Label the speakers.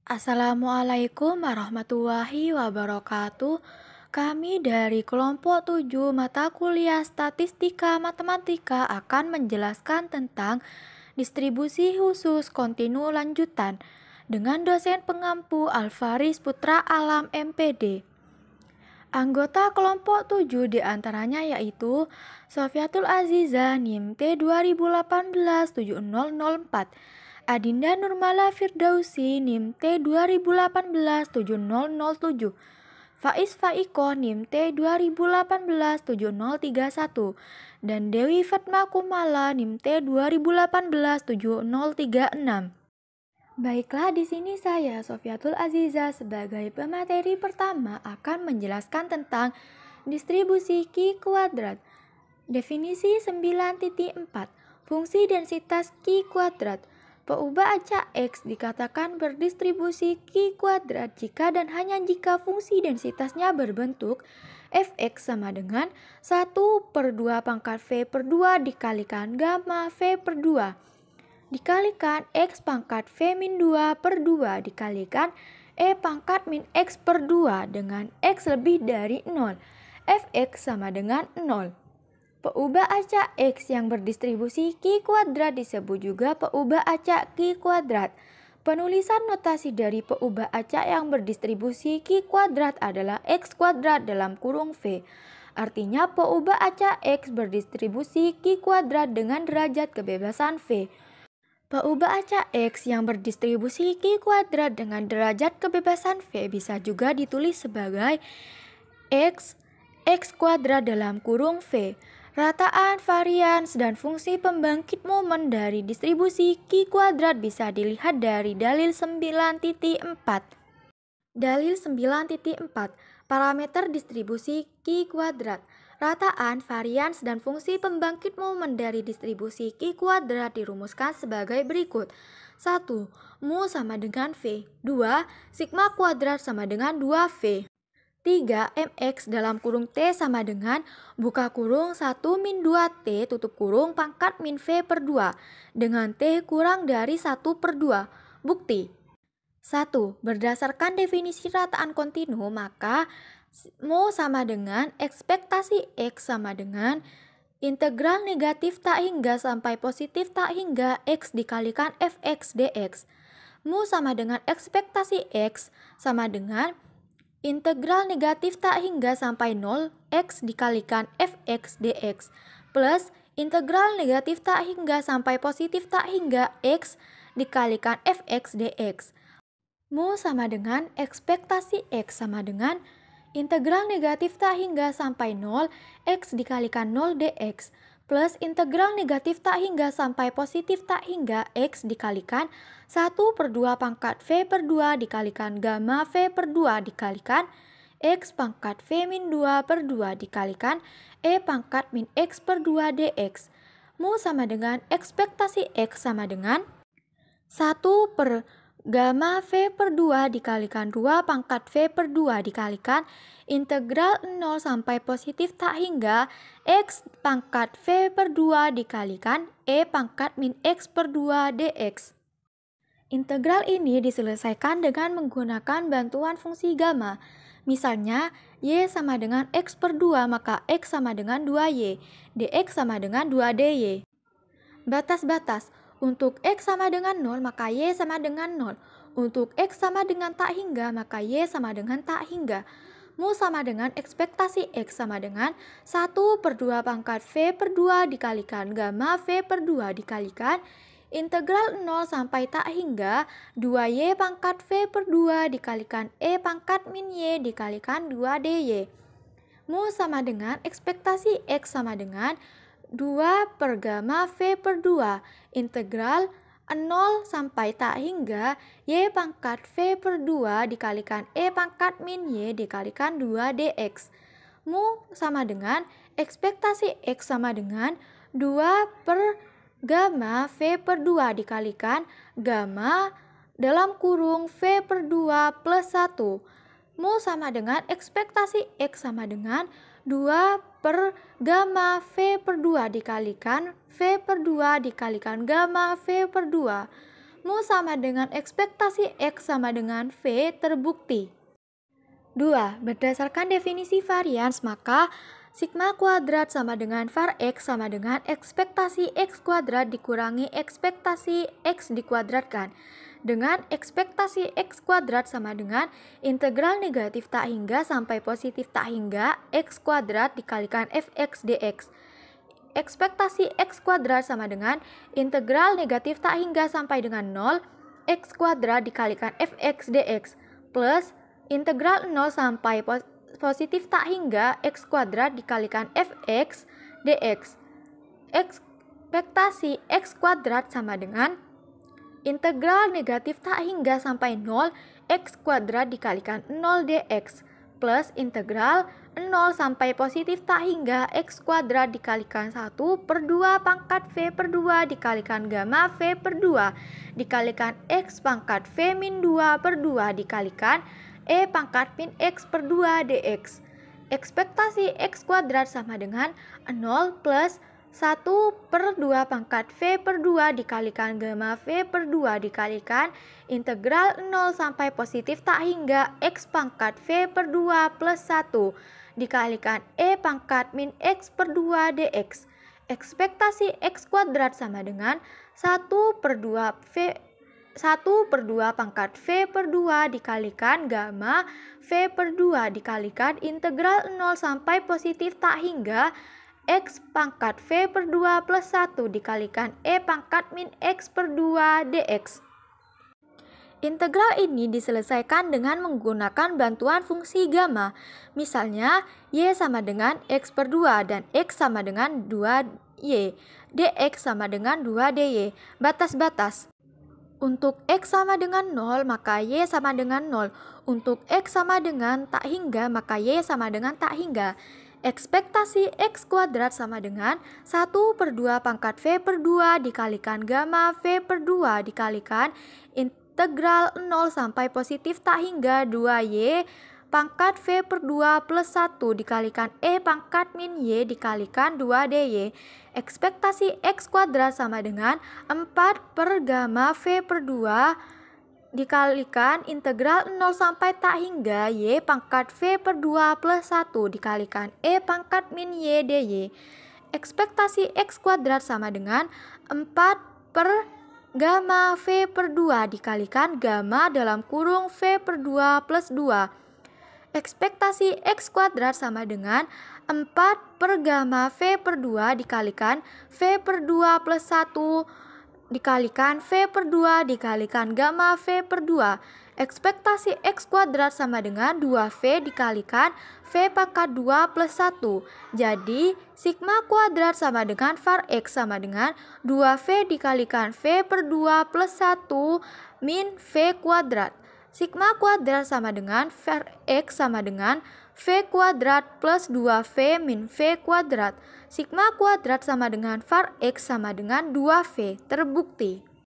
Speaker 1: Assalamualaikum warahmatullahi wabarakatuh. Kami dari kelompok 7 mata kuliah Statistika Matematika akan menjelaskan tentang distribusi khusus kontinu lanjutan dengan dosen pengampu Alvaris Putra Alam MPD. Anggota kelompok 7 diantaranya yaitu Sofiatul Aziza NIM T2018-7004, Adinda Nurmala Firdausi NIM T2018-7007, Faiz Faiko NIM T2018-7031, dan Dewi Fatma Kumala NIM T2018-7036. Baiklah, di sini saya, Sofiatul Aziza, sebagai pemateri pertama akan menjelaskan tentang distribusi Q kuadrat. Definisi 9.4. Fungsi densitas Q kuadrat. Peubah acak X dikatakan berdistribusi Q kuadrat jika dan hanya jika fungsi densitasnya berbentuk fx sama dengan 1/2 pangkat V per 2 dikalikan gamma V per 2 dikalikan X pangkat V min 2 per 2 dikalikan E pangkat min X per 2 dengan X lebih dari 0. Fx sama dengan 0. Peubah acak X yang berdistribusi Q kuadrat disebut juga peubah acak Q kuadrat. Penulisan notasi dari peubah acak yang berdistribusi Q kuadrat adalah X kuadrat dalam kurung V. Artinya peubah acak X berdistribusi Q kuadrat dengan derajat kebebasan V. Peubah acak X yang berdistribusi Q kuadrat dengan derajat kebebasan V bisa juga ditulis sebagai X kuadrat dalam kurung V. Rataan, varians, dan fungsi pembangkit momen dari distribusi Q kuadrat bisa dilihat dari dalil 9.4. Dalil 9.4. Parameter distribusi Q kuadrat. Rataan, varians, dan fungsi pembangkit momen dari distribusi Q kuadrat dirumuskan sebagai berikut. 1. Mu sama dengan V. 2. Sigma kuadrat sama dengan 2V. 3. Mx dalam kurung T sama dengan buka kurung 1 min 2T tutup kurung pangkat min V per 2 dengan T kurang dari 1 per 2. Bukti. 1. Berdasarkan definisi rataan kontinu, maka mu sama dengan ekspektasi X sama dengan integral negatif tak hingga sampai positif tak hingga X dikalikan Fx dx. Mu sama dengan ekspektasi X sama dengan integral negatif tak hingga sampai 0 X dikalikan Fx dx plus integral negatif tak hingga sampai positif tak hingga X dikalikan Fx dx. Mu sama dengan ekspektasi X sama dengan integral negatif tak hingga sampai 0 X dikalikan 0 dx plus integral negatif tak hingga sampai positif tak hingga X dikalikan 1/2 pangkat V per 2 dikalikan gamma V per 2 dikalikan X pangkat V min 2 per 2 dikalikan E pangkat min X per 2 dx. Mu sama dengan ekspektasi X sama dengan 1 per gamma V per 2 dikalikan 2 pangkat V per 2 dikalikan integral 0 sampai positif tak hingga X pangkat V per 2 dikalikan E pangkat min X per 2 dx. Integral ini diselesaikan dengan menggunakan bantuan fungsi gamma. Misalnya, Y sama dengan X per 2 maka X sama dengan 2Y, dx sama dengan 2dy. Batas-batas. Untuk X sama dengan 0 maka Y sama dengan 0. Untuk X sama dengan tak hingga maka Y sama dengan tak hingga. Mu sama dengan ekspektasi X sama dengan 1/2 pangkat V per 2 dikalikan gamma V per 2 dikalikan integral 0 sampai tak hingga 2Y pangkat V per 2 dikalikan E pangkat min Y dikalikan 2dy. Mu sama dengan ekspektasi X sama dengan 2 per gamma V per 2 integral 0 sampai tak hingga Y pangkat V per 2 dikalikan E pangkat min Y dikalikan 2 dx. Mu sama dengan ekspektasi X sama dengan 2 per gamma V per 2 dikalikan gamma dalam kurung V per 2 plus 1. Mu sama dengan ekspektasi X sama dengan 2 per gamma V per 2 dikalikan V per 2 dikalikan gamma V per 2. Mu sama dengan ekspektasi X sama dengan V terbukti. 2. Berdasarkan definisi varians, maka sigma kuadrat sama dengan var X sama dengan ekspektasi X kuadrat dikurangi ekspektasi X dikuadratkan. Dengan ekspektasi X kuadrat sama dengan integral negatif tak hingga sampai positif tak hingga X kuadrat dikalikan Fx dx. Ekspektasi X kuadrat sama dengan integral negatif tak hingga sampai dengan 0 X kuadrat dikalikan Fx dx plus integral 0 sampai positif tak hingga X kuadrat dikalikan Fx dx. Ekspektasi X kuadrat sama dengan integral negatif tak hingga sampai 0 X kuadrat dikalikan 0 dx plus integral 0 sampai positif tak hingga X kuadrat dikalikan 1 per 2 pangkat V per 2 dikalikan gamma V per 2 dikalikan X pangkat V min 2 per 2 dikalikan E pangkat min X per 2 dx. Ekspektasi X kuadrat sama dengan 0 plus 1 per 2 pangkat V per 2 dikalikan gamma V per 2 dikalikan integral 0 sampai positif tak hingga X pangkat V per 2 plus 1 dikalikan E pangkat min X per 2 dx. Ekspektasi X kuadrat sama dengan 1 per 2 pangkat V per 2 dikalikan gamma V per 2 dikalikan integral 0 sampai positif tak hingga X pangkat V per 2 plus 1 dikalikan E pangkat min X per 2 dx. Integral ini diselesaikan dengan menggunakan bantuan fungsi gamma. Misalnya, Y sama dengan X per 2 dan X sama dengan 2Y. dx sama dengan 2 dy. Batas-batas. Untuk X sama dengan 0, maka Y sama dengan 0. Untuk X sama dengan tak hingga, maka Y sama dengan tak hingga. Ekspektasi X kuadrat sama dengan 1 per 2 pangkat V per 2 dikalikan gamma V per 2 dikalikan integral 0 sampai positif tak hingga 2Y pangkat V per 2 plus 1 dikalikan E pangkat min Y dikalikan 2 dy. Ekspektasi X kuadrat sama dengan 4 per gamma V per 2 dikalikan integral 0 sampai tak hingga Y pangkat V per 2 plus 1 dikalikan E pangkat min Y dy. Ekspektasi X kuadrat sama dengan 4 per gamma V per 2 dikalikan gamma dalam kurung V per 2 plus 2. Ekspektasi X kuadrat sama dengan 4 per gamma V per 2 dikalikan V per 2 plus 1 dikalikan V per 2 dikalikan gamma V per 2. Ekspektasi X kuadrat sama dengan 2V dikalikan V pangkat 2 plus 1. Jadi, sigma kuadrat sama dengan var X sama dengan 2V dikalikan V per 2 plus 1 min V kuadrat. Sigma kuadrat sama dengan var X sama dengan V kuadrat plus 2V min V kuadrat. Sigma kuadrat sama dengan var X sama dengan 2V. Terbukti.